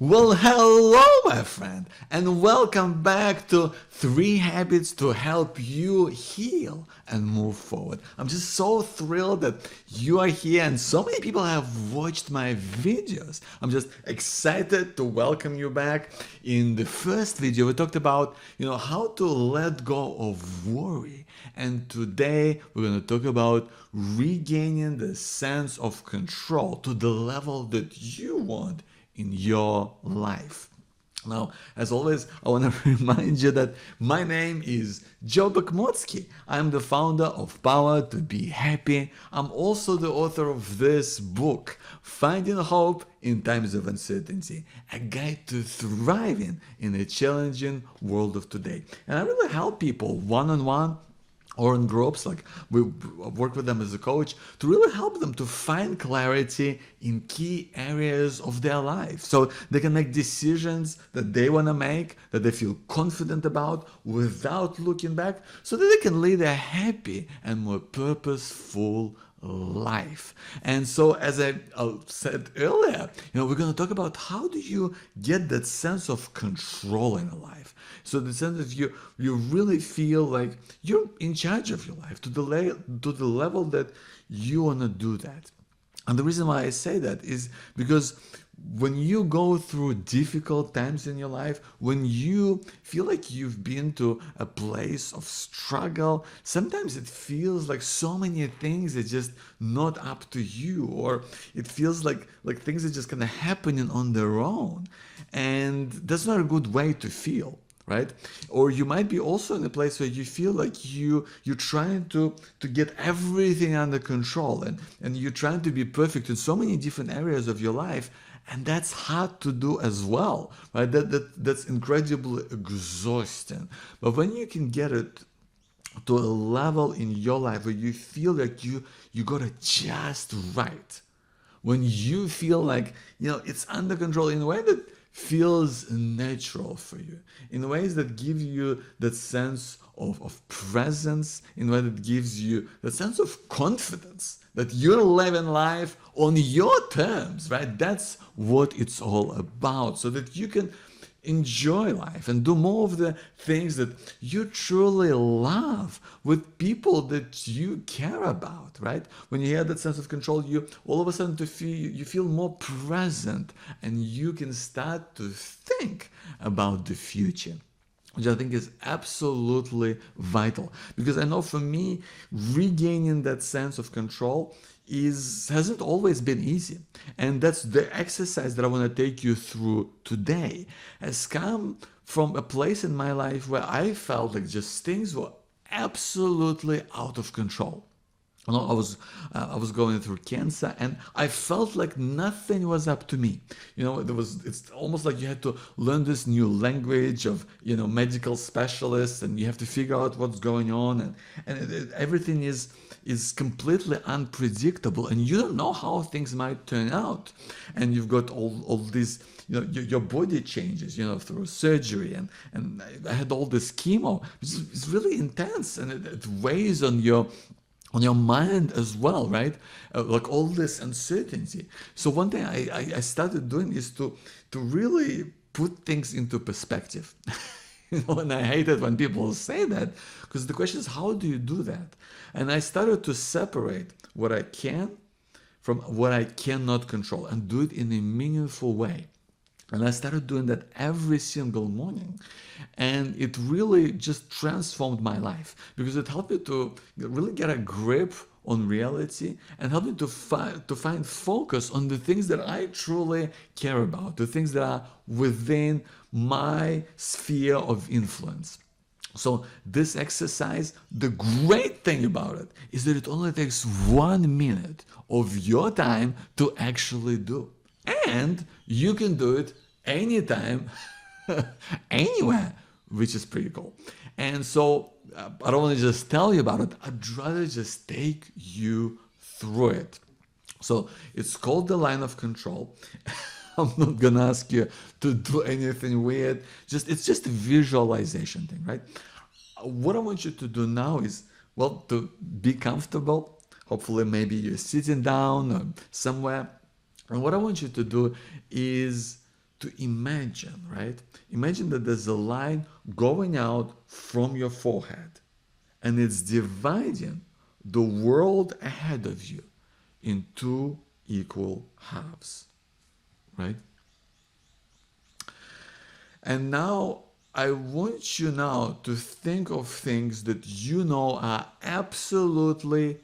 Well, hello, my friend, and welcome back to 3 Habits to Help You Heal and Move Forward. I'm just so thrilled that you are here, and so many people have watched my videos. I'm just excited to welcome you back. In the first video, we talked about, how to let go of worry. And today, we're going to talk about regaining the sense of control to the level that you want in your life. Now, as always, I want to remind you that my name is Joe Bakhmotsky. I'm the founder of Power to Be Happy. I'm also the author of this book, Finding Hope in Times of Uncertainty, a guide to thriving in a challenging world of today. And I really help people one-on-one or in groups, like we work with them as a coach to really help them to find clarity in key areas of their life so they can make decisions that they want to make, that they feel confident about without looking back, so that they can lead a happy and more purposeful life. And so, as I said earlier, we're going to talk about how do you get that sense of control in a life. So the sense that you really feel like you're in charge of your life to the level that you want to do that. And the reason why I say that is because when you go through difficult times in your life, when you feel like you've been to a place of struggle, sometimes it feels like so many things are just not up to you, or it feels like things are just kind of happening on their own. And that's not a good way to feel. Right? Or you might be also in a place where you feel like you're trying to get everything under control, and you're trying to be perfect in so many different areas of your life, and that's hard to do as well, right? That's incredibly exhausting. But when you can get it to a level in your life where you feel like you got it just right, when you feel like it's under control in a way that feels natural for you, in ways that give you that sense of presence, in a way that gives you that sense of confidence that you're living life on your terms, right? That's what it's all about, so that you can enjoy life and do more of the things that you truly love with people that you care about, right? When you have that sense of control, you all of a sudden you feel more present, and you can start to think about the future, which I think is absolutely vital. Because I know for me, regaining that sense of control hasn't always been easy. And that's the exercise that I want to take you through today, has come from a place in my life where I felt like just things were absolutely out of control. I was going through cancer, and I felt like nothing was up to me. It's almost like you had to learn this new language of medical specialists, and you have to figure out what's going on, and everything is completely unpredictable, and you don't know how things might turn out. And you've got all these, your body changes, through surgery, and I had all this chemo. It's really intense, and it weighs on your mind as well, right? Like all this uncertainty. So one thing I started doing is to really put things into perspective. And I hate it when people say that, because the question is, how do you do that? And I started to separate what I can from what I cannot control, and do it in a meaningful way. And I started doing that every single morning. And it really just transformed my life, because it helped me to really get a grip on reality, and helped me to find focus on the things that I truly care about, the things that are within my sphere of influence. So this exercise, the great thing about it is that it only takes 1 minute of your time to actually do. And you can do it anytime, anywhere, which is pretty cool. And so I don't want to just tell you about it. I'd rather just take you through it. So it's called the line of control. I'm not gonna ask you to do anything weird. It's just a visualization thing, right? What I want you to do now is, well, to be comfortable. Hopefully, maybe you're sitting down or somewhere. And what I want you to do is to imagine, right? Imagine that there's a line going out from your forehead and it's dividing the world ahead of you in two equal halves, right? And now I want you now to think of things that you know are absolutely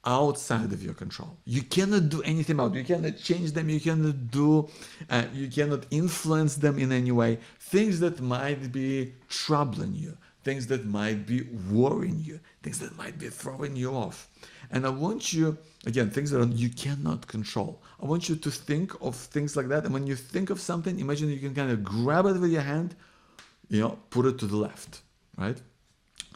outside of your control. You cannot do anything about it. You cannot change them. You cannot influence them in any way. Things that might be troubling you, things that might be worrying you, things that might be throwing you off. And I want you, again, things that you cannot control. I want you to think of things like that. And when you think of something, imagine you can kind of grab it with your hand, put it to the left, right?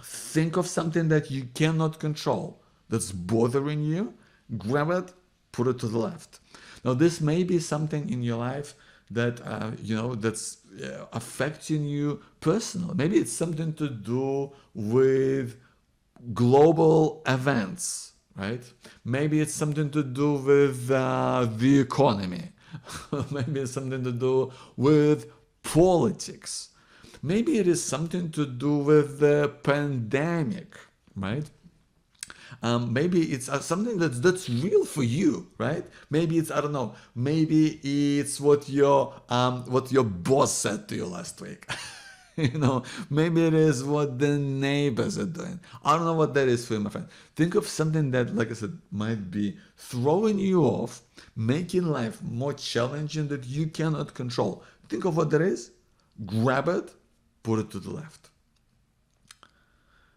Think of something that you cannot control, that's bothering you, grab it, put it to the left. Now, this may be something in your life that, that's affecting you personally. Maybe it's something to do with global events, right? Maybe it's something to do with the economy. Maybe it's something to do with politics. Maybe it is something to do with the pandemic, right? Maybe it's something that's real for you, right? Maybe it's, I don't know, maybe it's what your boss said to you last week. Maybe it is what the neighbors are doing. I don't know what that is for you, my friend. Think of something that, like I said, might be throwing you off, making life more challenging that you cannot control. Think of what that is, grab it, put it to the left.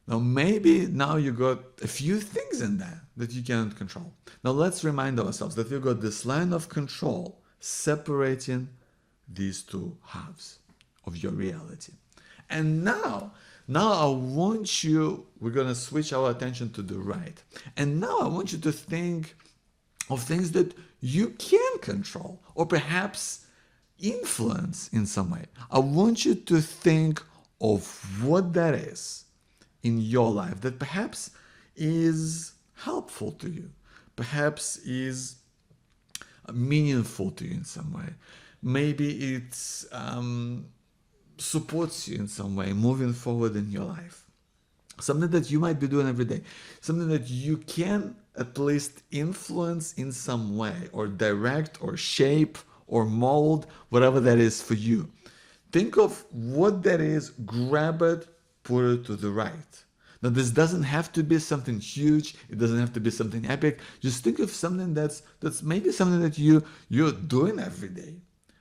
Now, maybe now you got a few things in there that you cannot control. Now, let's remind ourselves that we've got this line of control separating these two halves of your reality. And now I want you, we're going to switch our attention to the right. And now I want you to think of things that you can control or perhaps influence in some way. I want you to think of what that is in your life that perhaps is helpful to you, perhaps is meaningful to you in some way. Maybe it's supports you in some way moving forward in your life. Something that you might be doing every day, something that you can at least influence in some way or direct or shape or mold, whatever that is for you. Think of what that is, grab it, put it to the right. Now, this doesn't have to be something huge. It doesn't have to be something epic. Just think of something that's maybe something that you're doing every day.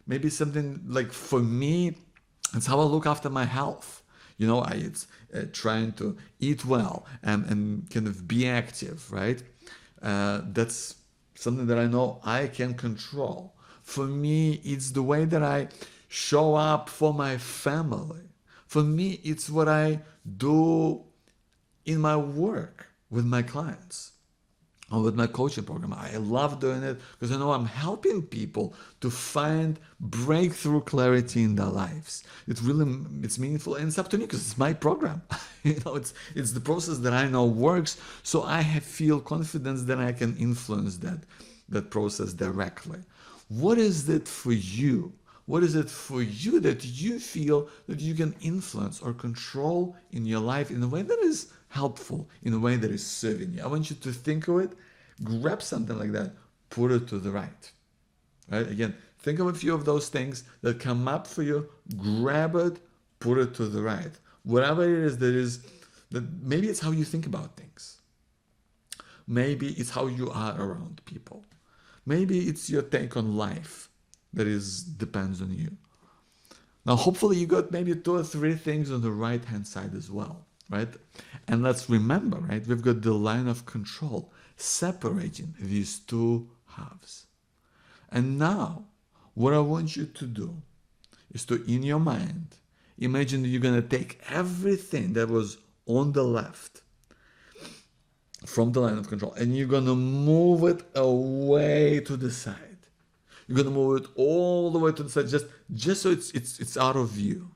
Maybe something like, for me, it's how I look after my health. It's trying to eat well and kind of be active, right? That's something that I know I can control. For me, it's the way that I show up for my family. For me, it's what I do in my work with my clients or with my coaching program. I love doing it because I know I'm helping people to find breakthrough clarity in their lives. It's meaningful, and it's up to me because it's my program. It's the process that I know works, so I feel confidence that I can influence that process directly. What is it for you? What is it for you that you feel that you can influence or control in your life in a way that is helpful, in a way that is serving you? I want you to think of it, grab something like that, put it to the right. Right? Again, think of a few of those things that come up for you, grab it, put it to the right. Whatever it is that maybe it's how you think about things. Maybe it's how you are around people. Maybe it's your take on life that depends on you. Now, hopefully you got maybe 2 or 3 things on the right-hand side as well, right? And let's remember, right? We've got the line of control separating these two halves. And now, what I want you to do is to, in your mind, imagine that you're going to take everything that was on the left from the line of control and you're going to move it away to the side. You're going to move it all the way to the side, just so it's out of view.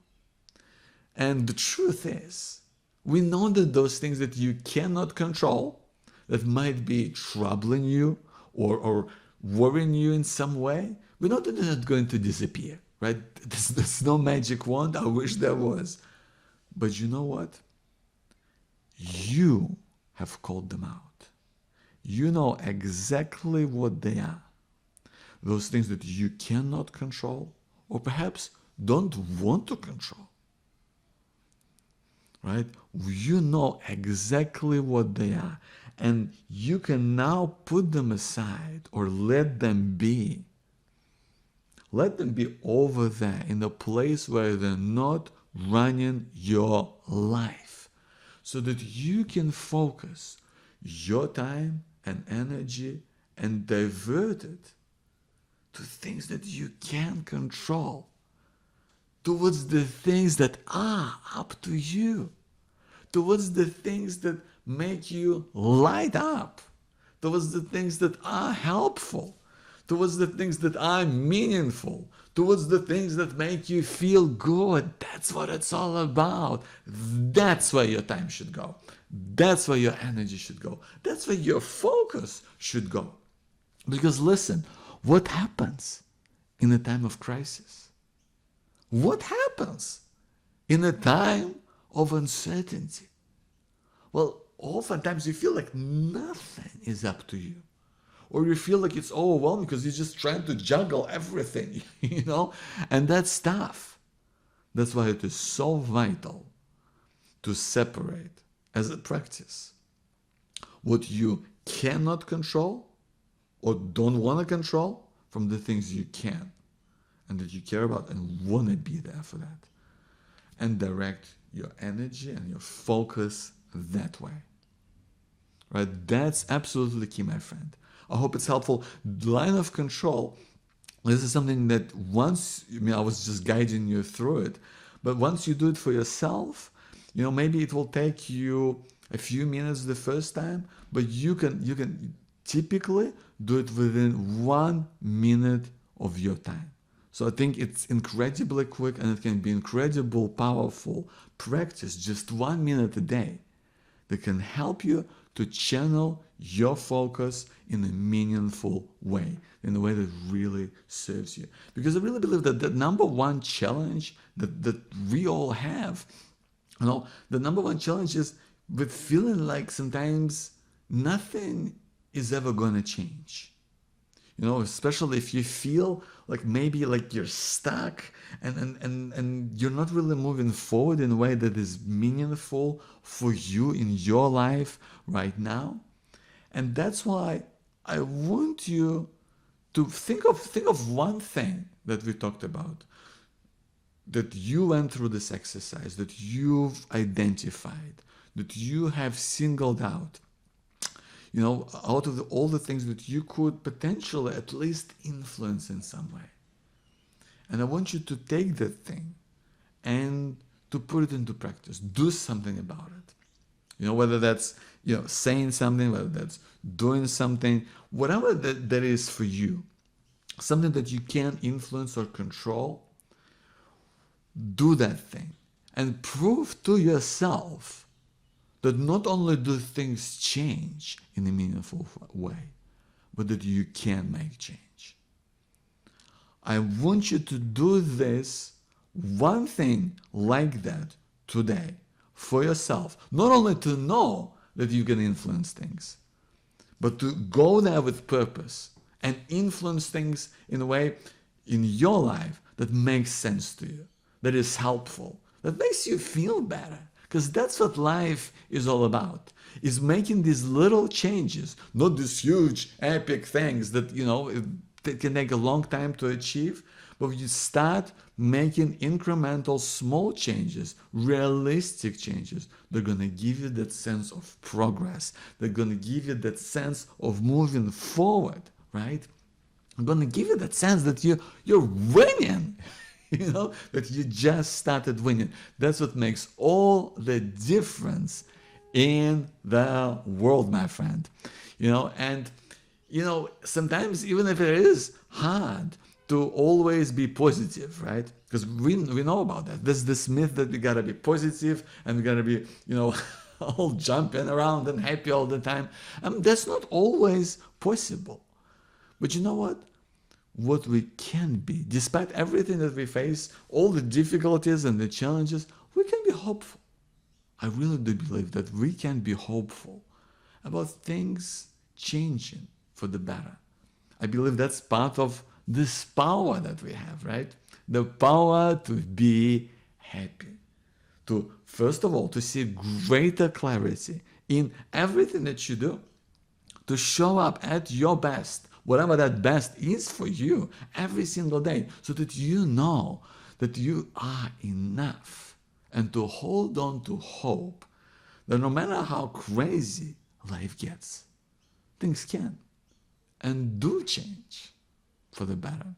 And the truth is, we know that those things that you cannot control, that might be troubling you or worrying you in some way, we know that they're not going to disappear. right? There's no magic wand. I wish there was. But you know what? You have called them out. You know exactly what they are. Those things that you cannot control, or perhaps don't want to control, right? You know exactly what they are, and you can now put them aside or let them be. Let them be over there in a place where they're not running your life, so that you can focus your time and energy and divert it to things that you can control, towards the things that are up to you, towards the things that make you light up, towards the things that are helpful, towards the things that are meaningful, towards the things that make you feel good. That's what it's all about. That's where your time should go. That's where your energy should go. That's where your focus should go. Because listen, what happens in a time of crisis? What happens in a time of uncertainty? Well, oftentimes you feel like nothing is up to you. Or you feel like it's overwhelming because you're just trying to juggle everything, And that's tough. That's why it is so vital to separate as a practice what you cannot control or don't want to control from the things you can and that you care about and want to be there for that. And direct your energy and your focus that way. Right? That's absolutely key, my friend. I hope it's helpful. Line of control, this is something that once, I was just guiding you through it, but once you do it for yourself, maybe it will take you a few minutes the first time, but you can typically do it within 1 minute of your time. So I think it's incredibly quick and it can be incredibly powerful practice, just 1 minute a day, that can help you to channel your focus in a meaningful way, in a way that really serves you. Because I really believe that the number one challenge that we all have, the number one challenge is with feeling like sometimes nothing is ever going to change. Especially if you feel like maybe like you're stuck and you're not really moving forward in a way that is meaningful for you in your life right now. And that's why I want you to think of one thing that we talked about, that you went through this exercise, that you've identified, that you have singled out. Out of all the things that you could potentially at least influence in some way. And I want you to take that thing and to put it into practice. Do something about it. Whether that's, saying something, whether that's doing something, whatever that is for you, something that you can influence or control, do that thing and prove to yourself that not only do things change in a meaningful way, but that you can make change. I want you to do this, one thing like that today for yourself. Not only to know that you can influence things, but to go there with purpose and influence things in a way in your life that makes sense to you, that is helpful, that makes you feel better. Because that's what life is all about, is making these little changes, not these huge epic things that, it can take a long time to achieve, but you start making incremental small changes, realistic changes. They're going to give you that sense of progress. They're going to give you that sense of moving forward, right? They're going to give you that sense that you're winning. That you just started winning. That's what makes all the difference in the world, my friend. And sometimes even if it is hard to always be positive, right? Because we know about that. There's this myth that we gotta be positive and we gotta be, all jumping around and happy all the time. That's not always possible. But you know what? what we can be. Despite everything that we face, all the difficulties and the challenges, we can be hopeful. I really do believe that we can be hopeful about things changing for the better. I believe that's part of this power that we have, right? The power to be happy. To, first of all, to see greater clarity in everything that you do. To show up at your best, whatever that best is for you, every single day, so that you know that you are enough. And to hold on to hope that no matter how crazy life gets, things can and do change for the better.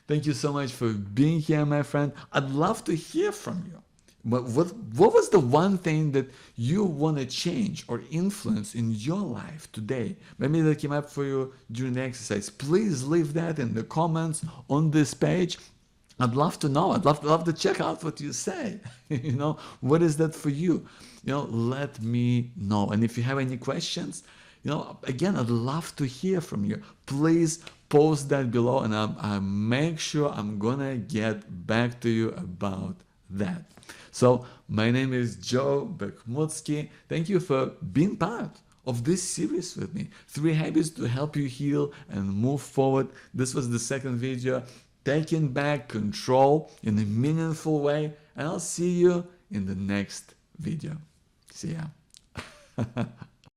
Thank you so much for being here, my friend. I'd love to hear from you. What was the one thing that you want to change or influence in your life today? Maybe that came up for you during the exercise. Please leave that in the comments on this page. I'd love to know. I'd love to check out what you say. You know, what is that for you? You know, let me know. And if you have any questions, you know, again, I'd love to hear from you. Please post that below, and I make sure I'm gonna get back to you about that. So my name is Joe Bekhmutsky. Thank you for being part of this series with me. 3 habits to help you heal and move forward. This was the second video, taking back control in a meaningful way. And I'll see you in the next video. See ya.